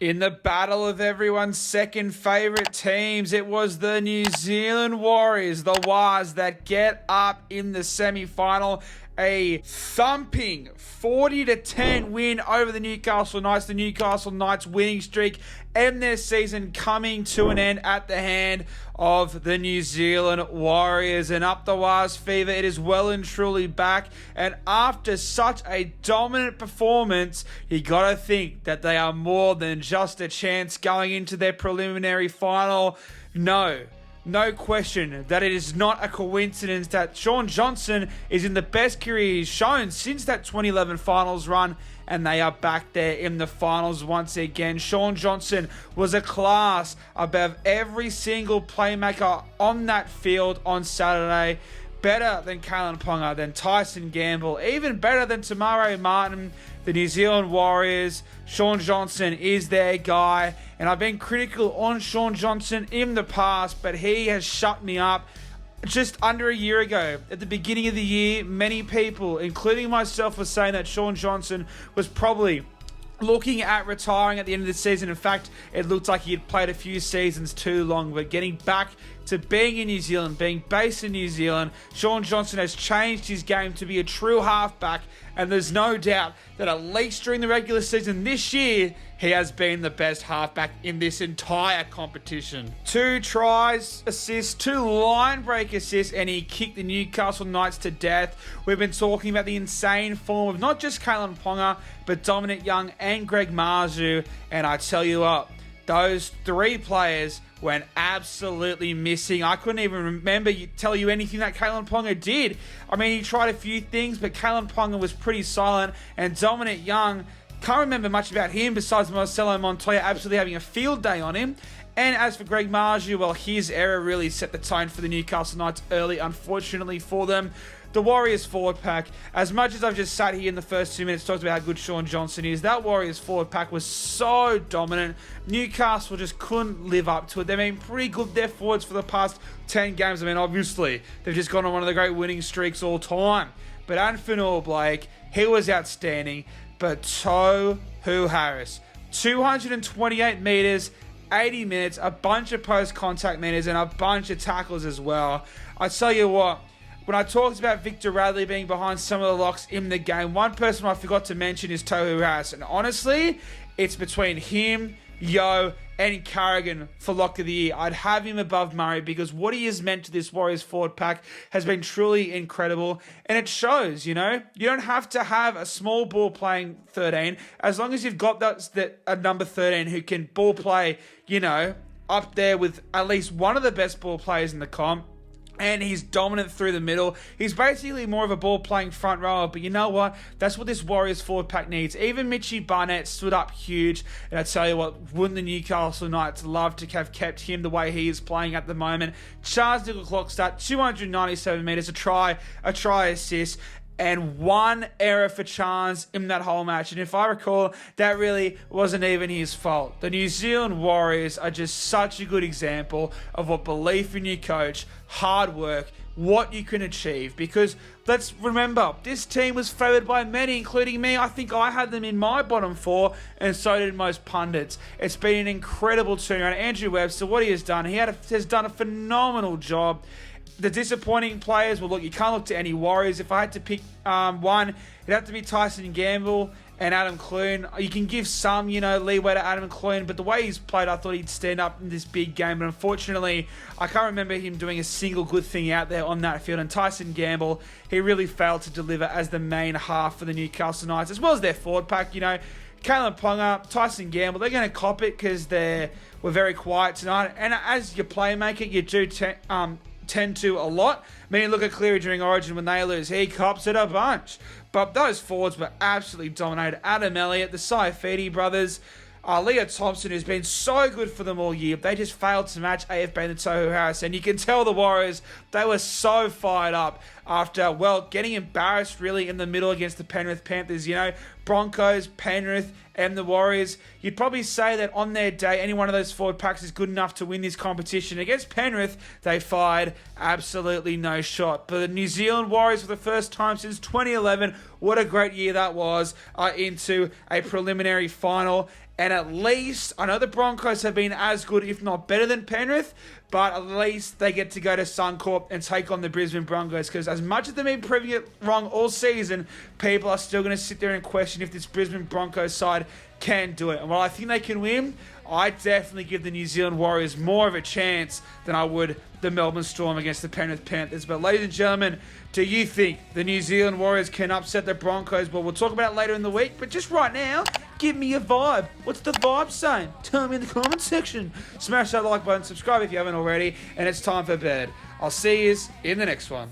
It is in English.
In the battle of everyone's second favourite teams, it was the New Zealand Warriors, the Wars, that get up in the semi-final. A thumping 40-10 win over the Newcastle Knights. The Newcastle Knights winning streak and their season coming to an end at the hand of the New Zealand Warriors. And up the Wars fever, it is well and truly back. And after such a dominant performance, you got to think that they are more than just a chance going into their preliminary final. No question that it is not a coincidence that Shaun Johnson is in the best career he's shown since that 2011 finals run, and they are back there in the finals once again. Shaun Johnson was a class above every single playmaker on that field on Saturday. Better than Kalyn Ponga, than Tyson Gamble, even better than Te Maire Martin. The New Zealand Warriors, Shaun Johnson is their guy. And I've been critical on Shaun Johnson in the past, but he has shut me up. Just under a year ago, at the beginning of the year, many people, including myself, were saying that Shaun Johnson was probably looking at retiring at the end of the season. In fact, it looked like he had played a few seasons too long. But getting back to being in New Zealand, being based in New Zealand, Shaun Johnson has changed his game to be a true halfback. And there's no doubt that at least during the regular season this year, he has been the best halfback in this entire competition. 2 tries, assists, 2 line break assists, and he kicked the Newcastle Knights to death. We've been talking about the insane form of not just Kalyn Ponga, but Dominic Young and Greg Marzhew. And I tell you what, those 3 players went absolutely missing. I couldn't even tell you anything that Kalyn Ponga did. I mean, he tried a few things, but Kalyn Ponga was pretty silent. And Dominic Young, can't remember much about him besides Marcelo Montoya absolutely having a field day on him. And as for Greg Marzhew, well, his error really set the tone for the Newcastle Knights early, unfortunately for them. The Warriors forward pack, as much as I've just sat here in the first 2 minutes talked about how good Shaun Johnson is, that Warriors forward pack was so dominant. Newcastle just couldn't live up to it. They've been pretty good, their forwards, for the past 10 games. I mean, obviously, they've just gone on one of the great winning streaks all time. But Anfanor Blake, he was outstanding. But Tohu Harris, 228 metres, 80 minutes, a bunch of post-contact meters, and a bunch of tackles as well. I tell you what, when I talked about Victor Radley being behind some of the locks in the game, one person I forgot to mention is Tohu Harris. And honestly, it's between him, Yeo, and Carrigan for lock of the year. I'd have him above Murray because what he has meant to this Warriors forward pack has been truly incredible. And it shows, you know. You don't have to have a small ball playing 13. As long as you've got a number 13 who can ball play, you know, up there with at least one of the best ball players in the comp. And he's dominant through the middle. He's basically more of a ball-playing front rower. But you know what? That's what this Warriors forward pack needs. Even Mitchie Barnett stood up huge. And I tell you what, wouldn't the Newcastle Knights love to have kept him the way he is playing at the moment? Charles Nicoll-Klokstad, 297 metres, a try assist, and 1 error for Chance in that whole match. And if I recall, that really wasn't even his fault. The New Zealand Warriors are just such a good example of what belief in your coach, hard work, what you can achieve. Because let's remember, this team was favoured by many, including me. I think I had them in my bottom 4, and so did most pundits. It's been an incredible turnaround. Andrew Webster, what he has done, has done a phenomenal job. The disappointing players, well, look, you can't look to any Warriors. If I had to pick one, it'd have to be Tyson Gamble and Adam Clune. You can give some, leeway to Adam Clune, but the way he's played, I thought he'd stand up in this big game. But unfortunately, I can't remember him doing a single good thing out there on that field. And Tyson Gamble, he really failed to deliver as the main half for the Newcastle Knights, as well as their forward pack. Kalyn Ponga, Tyson Gamble, they're going to cop it because they were very quiet tonight. And as your playmaker, you do tend to a lot. I mean, look at Cleary during Origin when they lose. He cops it a bunch. But those forwards were absolutely dominated. Adam Elliott, the Saifidi brothers, Leah Thompson, who's been so good for them all year. They just failed to match AFB and Tohu Harris. And you can tell the Warriors, they were so fired up after, well, getting embarrassed really in the middle against the Penrith Panthers. You know, Broncos, Penrith, and the Warriors. You'd probably say that on their day, any one of those forward packs is good enough to win this competition. Against Penrith, they fired absolutely no shot. But the New Zealand Warriors, for the first time since 2011, what a great year that was, into a preliminary final. And at least, I know the Broncos have been as good, if not better than Penrith, but at least they get to go to Suncorp and take on the Brisbane Broncos. Because as much as they've been proving it wrong all season, people are still going to sit there and question if this Brisbane Broncos side can do it. And while I think they can win, I definitely give the New Zealand Warriors more of a chance than I would the Melbourne Storm against the Penrith Panthers. But ladies and gentlemen, do you think the New Zealand Warriors can upset the Broncos? Well, we'll talk about it later in the week, but just right now, give me a vibe. What's the vibe saying? Tell me in the comment section. Smash that like button, subscribe if you haven't already, and it's time for bed. I'll see you in the next one.